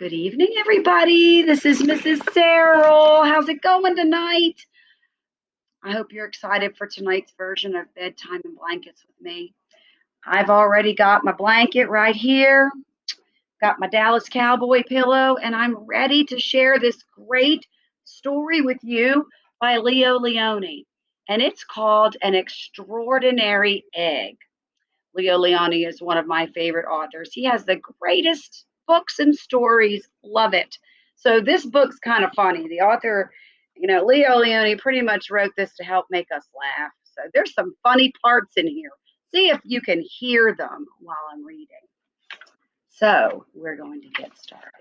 Good evening, everybody. This is Mrs. Serrill. How's it going tonight? I hope you're excited for tonight's version of Bedtime and Blankets with me. I've already got my blanket right here, got my Dallas Cowboy pillow, and I'm ready to share this great story with you by Leo Leone. And it's called An Extraordinary Egg. Leo Leone is one of my favorite authors. He has the greatest books and stories. Love it. So this book's kind of funny. The author, Leo Leone pretty much wrote this to help make us laugh. So there's some funny parts in here. See if you can hear them while I'm reading. So we're going to get started.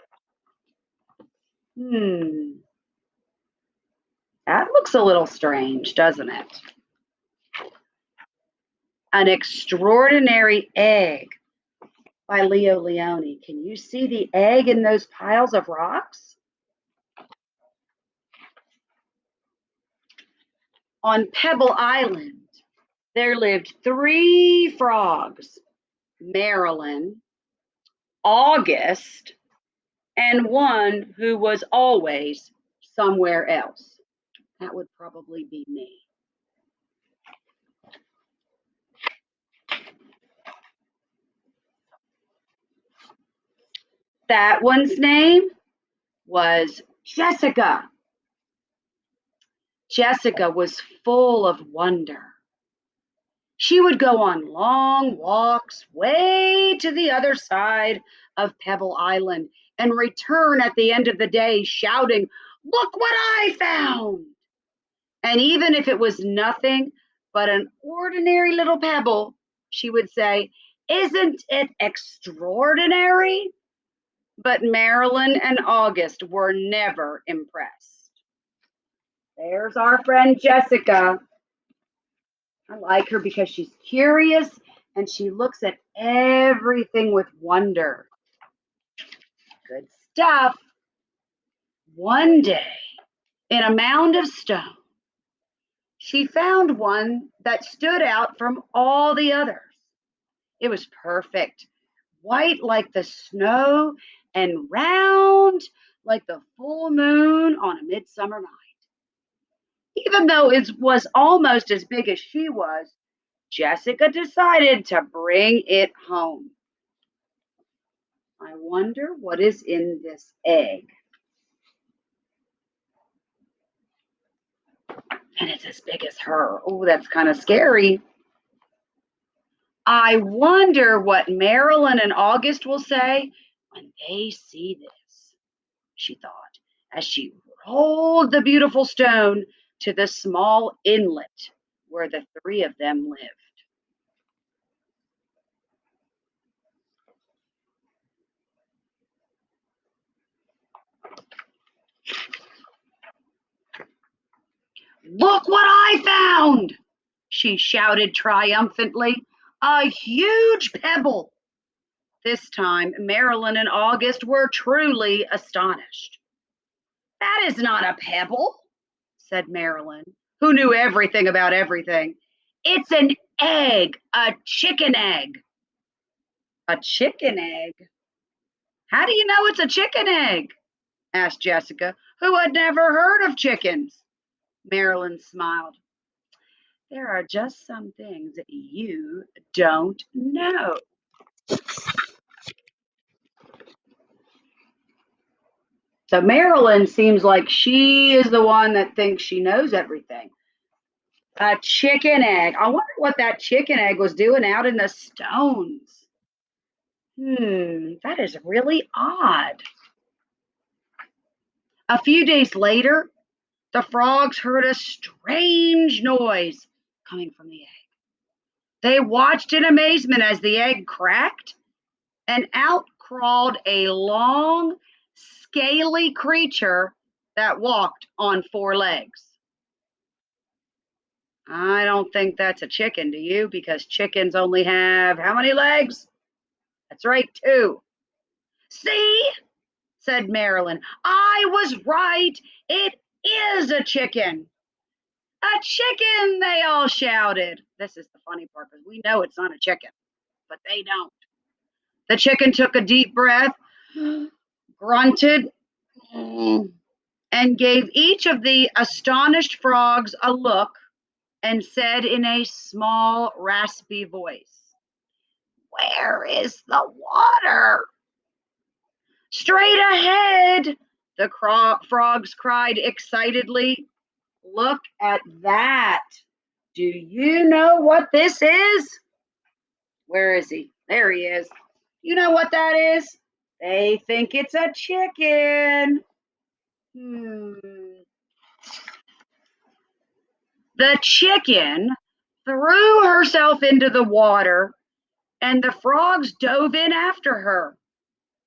That looks a little strange, doesn't it? An Extraordinary Egg by Leo Leone. Can you see the egg in those piles of rocks? On Pebble Island, there lived 3 frogs, Marilyn, August, and one who was always somewhere else. That would probably be me. That one's name was Jessica. Jessica was full of wonder. She would go on long walks way to the other side of Pebble Island and return at the end of the day shouting, "Look what I found!" And even if it was nothing but an ordinary little pebble, she would say, "Isn't it extraordinary?" But Marilyn and August were never impressed. There's our friend Jessica. I like her because she's curious and she looks at everything with wonder. Good stuff. One day, in a mound of stone, she found one that stood out from all the others. It was perfect, white like the snow and round like the full moon on a midsummer night. Even though it was almost as big as she was, Jessica decided to bring it home. I wonder what is in this egg. And it's as big as her. Oh, that's kind of scary. I wonder what Marilyn and August will say when they see this, she thought, as she rolled the beautiful stone to the small inlet where the 3 of them lived. "Look what I found!" she shouted triumphantly. "A huge pebble!" This time, Marilyn and August were truly astonished. "That is not a pebble," said Marilyn, who knew everything about everything. "It's an egg, a chicken egg." "A chicken egg? How do you know it's a chicken egg?" asked Jessica, who had never heard of chickens. Marilyn smiled. "There are just some things that you don't know." So Marilyn seems like she is the one that thinks she knows everything. A chicken egg. I wonder what that chicken egg was doing out in the stones. That is really odd. A few days later, the frogs heard a strange noise coming from the egg. They watched in amazement as the egg cracked, and out crawled a long, scaly creature that walked on 4 legs. I don't think that's a chicken, do you? Because chickens only have how many legs? That's right, 2. "See," said Marilyn, "I was right. It is a chicken." "A chicken," they all shouted. This is the funny part because we know it's not a chicken, but they don't. The chicken took a deep breath, grunted, and gave each of the astonished frogs a look and said in a small, raspy voice, "Where is the water?" "Straight ahead," the frogs cried excitedly. "Look at that. Do you know what this is?" "Where is he?" "There he is. You know what that is?" "They think it's a chicken." The chicken threw herself into the water, and the frogs dove in after her.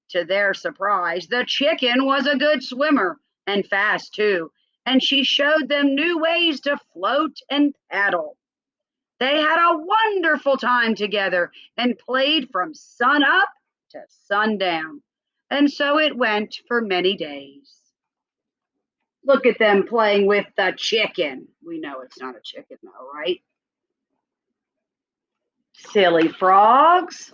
To their surprise, the chicken was a good swimmer, and fast too, and she showed them new ways to float and paddle. They had a wonderful time together and played from sun up to sundown, and so it went for many days. Look at them playing with the chicken. We know it's not a chicken, though, right? Silly frogs.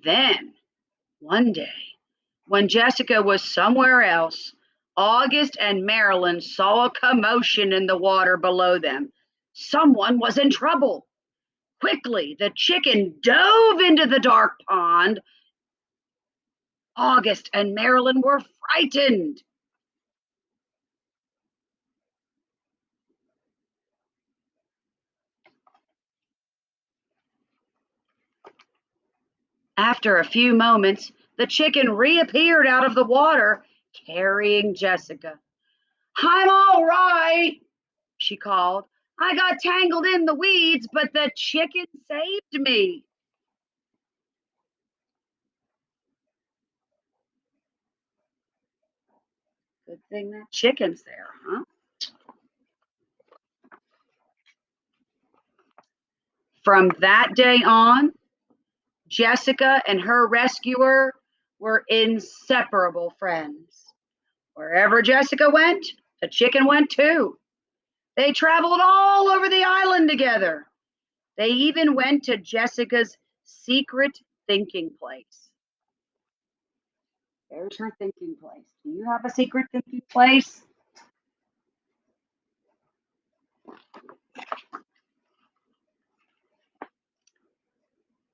Then, one day, when Jessica was somewhere else, August and Marilyn saw a commotion in the water below them. Someone was in trouble. Quickly, the chicken dove into the dark pond. August and Marilyn were frightened. After a few moments, the chicken reappeared out of the water, carrying Jessica. "I'm all right," she called. "I got tangled in the weeds, but the chicken saved me." Good thing that chicken's there, huh? From that day on, Jessica and her rescuer were inseparable friends. Wherever Jessica went, the chicken went too. They traveled all over the island together. They even went to Jessica's secret thinking place. There's her thinking place. Do you have a secret thinking place?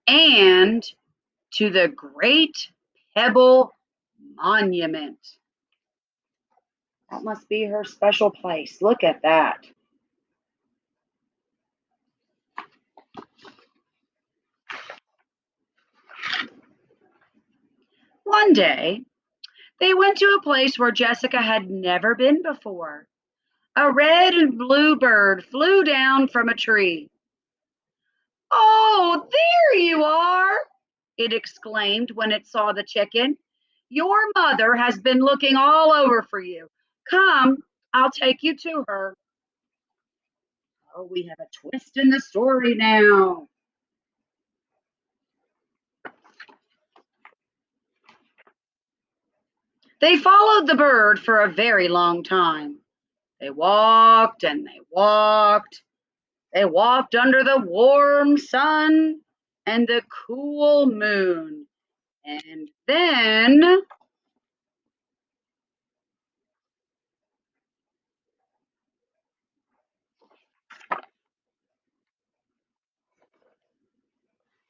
And to the Great Pebble Monument. That must be her special place. Look at that. One day, they went to a place where Jessica had never been before. A red and blue bird flew down from a tree. "Oh, there you are!" it exclaimed when it saw the chicken. "Your mother has been looking all over for you. Come, I'll take you to her." Oh, we have a twist in the story now. They followed the bird for a very long time. They walked and they walked. They walked under the warm sun and the cool moon. And then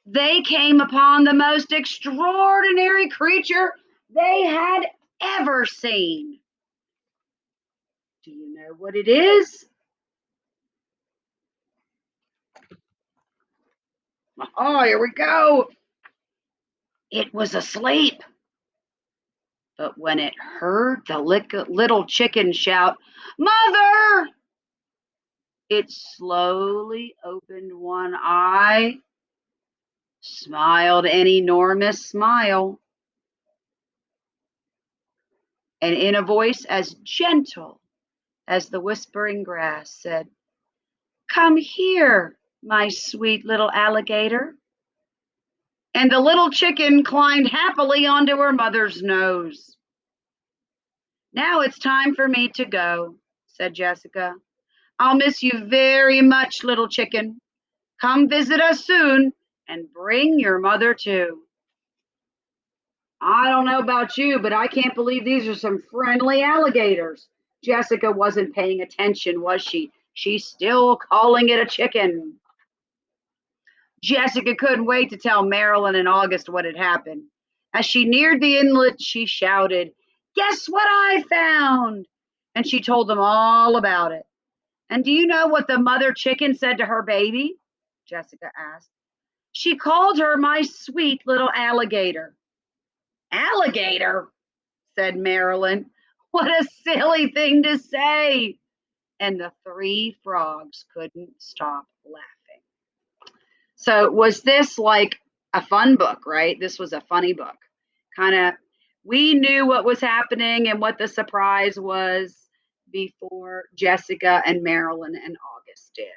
they came upon the most extraordinary creature they had ever seen. Do you know what it is? Oh, here we go. It was asleep. But when it heard the little chicken shout, "Mother!" it slowly opened one eye, smiled an enormous smile, and in a voice as gentle as the whispering grass said, "Come here, my sweet little alligator." And the little chicken climbed happily onto her mother's nose. "Now it's time for me to go," said Jessica. "I'll miss you very much, little chicken. Come visit us soon and bring your mother too." I don't know about you, but I can't believe these are some friendly alligators. Jessica wasn't paying attention, was she? She's still calling it a chicken. Jessica couldn't wait to tell Marilyn and August what had happened. As she neared the inlet, she shouted, "Guess what I found?" And she told them all about it. "And do you know what the mother chicken said to her baby?" Jessica asked. "She called her my sweet little alligator." "Alligator?" said Marilyn. "What a silly thing to say." And the three frogs couldn't stop laughing. So, was this like a fun book, right? This was a funny book. Kind of, we knew what was happening and what the surprise was before Jessica and Marilyn and August did.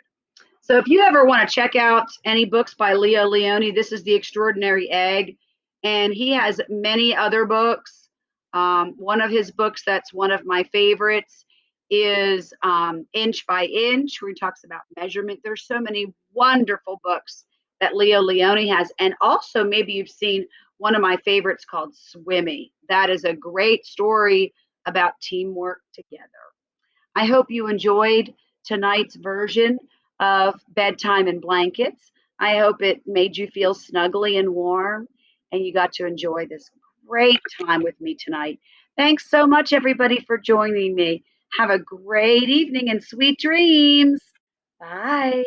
So if you ever want to check out any books by Leo Leone, this is The Extraordinary Egg, and he has many other books. One of his books that's one of my favorites is Inch by Inch, where he talks about measurement. There's so many wonderful books that Leo Leone has, and also maybe you've seen one of my favorites called Swimmy. That is a great story about teamwork together. I hope you enjoyed tonight's version of Bedtime and Blankets. I hope it made you feel snuggly and warm and you got to enjoy this great time with me tonight. Thanks so much, everybody, for joining me. Have a great evening and sweet dreams. Bye.